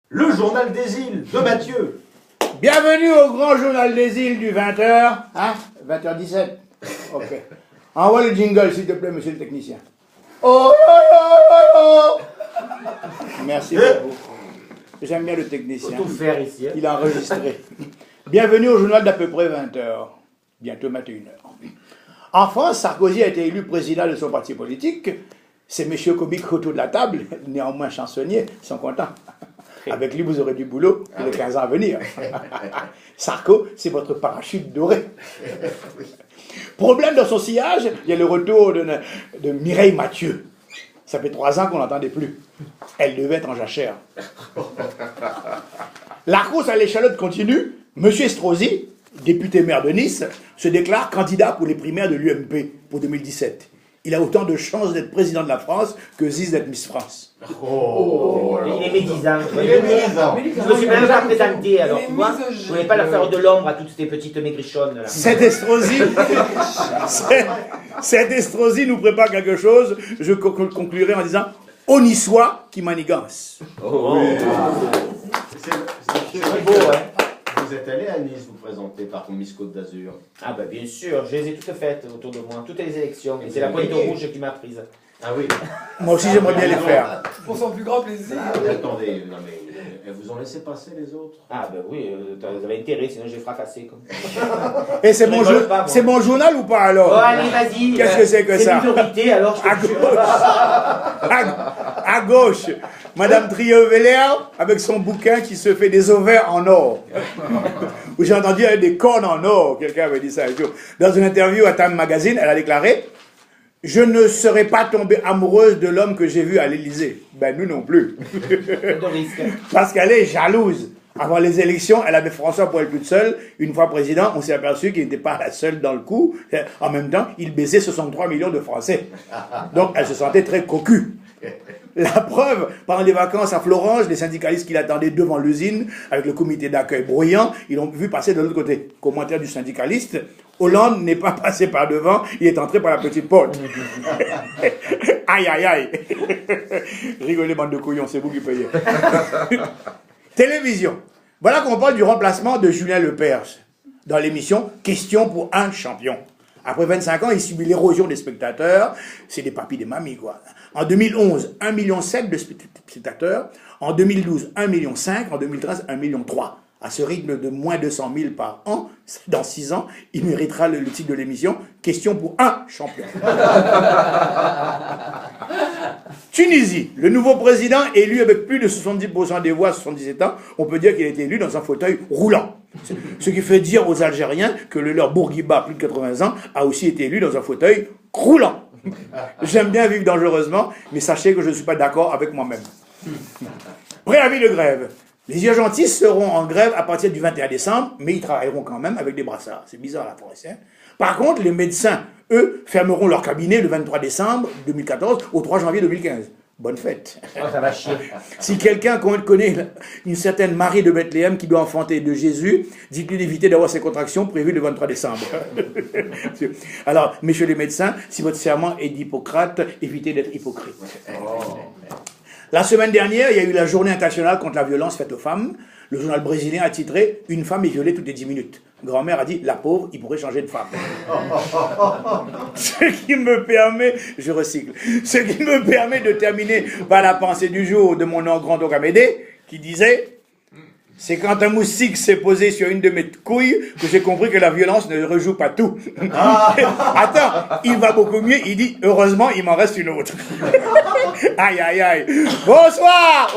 Le journal des îles de Mathieu. Bienvenue au grand journal des îles du 20h. Hein 20h17. Ok. Envoie le jingle, s'il te plaît, monsieur le technicien. Oh, Merci beaucoup. J'aime bien le technicien. Faut tout faire ici. Hein. Il a enregistré. Bienvenue au journal d'à peu près 20h. Bientôt 21h. En France, Sarkozy a été élu président de son parti politique. Ces messieurs comiques autour de la table, néanmoins chansonniers, sont contents. Avec lui, vous aurez du boulot pour les 15 ans à venir. Sarko, c'est votre parachute doré. Problème dans son sillage, il y a le retour de Mireille Mathieu. Ça fait 3 ans qu'on n'entendait plus. Elle devait être en jachère. La course à l'échalote continue. Monsieur Estrosi, député maire de Nice, se déclare candidat pour les primaires de l'UMP pour 2017. Il a autant de chances d'être président de la France que Ziz d'être Miss France. Il est médisant. Il est médisant. Je me suis même pas présenté, alors tu vois, je ne voulais pas la faire de l'ombre à toutes ces petites maigrichonnes là. Cet Estrosi nous prépare quelque chose. Je conclurai en disant « On y soit qui manigance ». C'est beau, hein. Vous êtes allé à Nice vous présenter par contre Miss Côte d'Azur. Ah bah bien sûr, je les ai toutes faites autour de moi, toutes les élections. Et c'est la pointe rouge qui m'a prise. Ah oui. Moi aussi, j'aimerais bien les faire. Pour son plus grand plaisir. Attendez, non mais elles vous ont laissé passer les autres? Ah bah oui, vous avez intérêt, sinon j'ai fracassé. Comme... Et c'est mon journal ou pas alors? Oh allez, vas-y. Qu'est-ce que c'est que ça? C'est minorité, alors je À gauche, à gauche, Madame Trioveller avec son bouquin qui se fait des ovaires en or. Où j'ai entendu des cornes en or. Quelqu'un avait dit ça un jour. Dans une interview à Time Magazine, elle a déclaré « Je ne serais pas tombée amoureuse de l'homme que j'ai vu à l'Élysée. » Ben nous non plus. de risque. Parce qu'elle est jalouse. Avant les élections, elle avait François pour elle toute seule. Une fois président, on s'est aperçu qu'il n'était pas la seule dans le coup. En même temps, il baisait 63 millions de Français. Donc, elle se sentait très cocu. La preuve, pendant les vacances à Florence, les syndicalistes qui l'attendaient devant l'usine, avec le comité d'accueil bruyant, ils l'ont vu passer de l'autre côté. Commentaire du syndicaliste, Hollande n'est pas passé par devant, il est entré par la petite porte. Aïe, aïe, aïe. Rigolez, bande de couillons, c'est vous qui payez. Télévision. Voilà qu'on parle du remplacement de Julien Lepers dans l'émission Question pour un champion. Après 25 ans, il subit l'érosion des spectateurs. C'est des papis, des mamies, quoi. En 2011, 1,7 million de spectateurs. En 2012, 1,5 million. En 2013, 1,3 million. À ce rythme de moins 200 000 par an, dans 6 ans, il méritera le titre de l'émission Question pour un champion. Tunisie, le nouveau président élu avec plus de 70% des voix à 77 ans, on peut dire qu'il a été élu dans un fauteuil roulant. Ce qui fait dire aux Algériens que le leur Bourguiba, plus de 80 ans, a aussi été élu dans un fauteuil roulant. J'aime bien vivre dangereusement, mais sachez que je ne suis pas d'accord avec moi-même. Préavis de grève. Les urgentistes seront en grève à partir du 21 décembre, mais ils travailleront quand même avec des brassards. C'est bizarre la forêt. Hein. Par contre, les médecins, eux, fermeront leur cabinet le 23 décembre 2014 au 3 janvier 2015. Bonne fête. Oh, ça va chier. Si quelqu'un connaît une certaine Marie de Bethléem qui doit enfanter de Jésus, dites-lui d'éviter d'avoir ses contractions prévues le 23 décembre. Alors, messieurs les médecins, si votre serment est d'Hippocrate, évitez d'être hypocrite. La semaine dernière, il y a eu la journée internationale contre la violence faite aux femmes. Le journal brésilien a titré « Une femme est violée toutes les 10 minutes ». Grand-mère a dit « La pauvre, il pourrait changer de femme ». Ce qui me permet, je recycle, ce qui me permet de terminer par la pensée du jour de mon grand-oncle Amédée, qui disait « C'est quand un moustique s'est posé sur une de mes couilles que j'ai compris que la violence ne rejoue pas tout. » Attends, il va beaucoup mieux, il dit « Heureusement, il m'en reste une autre. » Aïe, aïe, aïe. Bonsoir.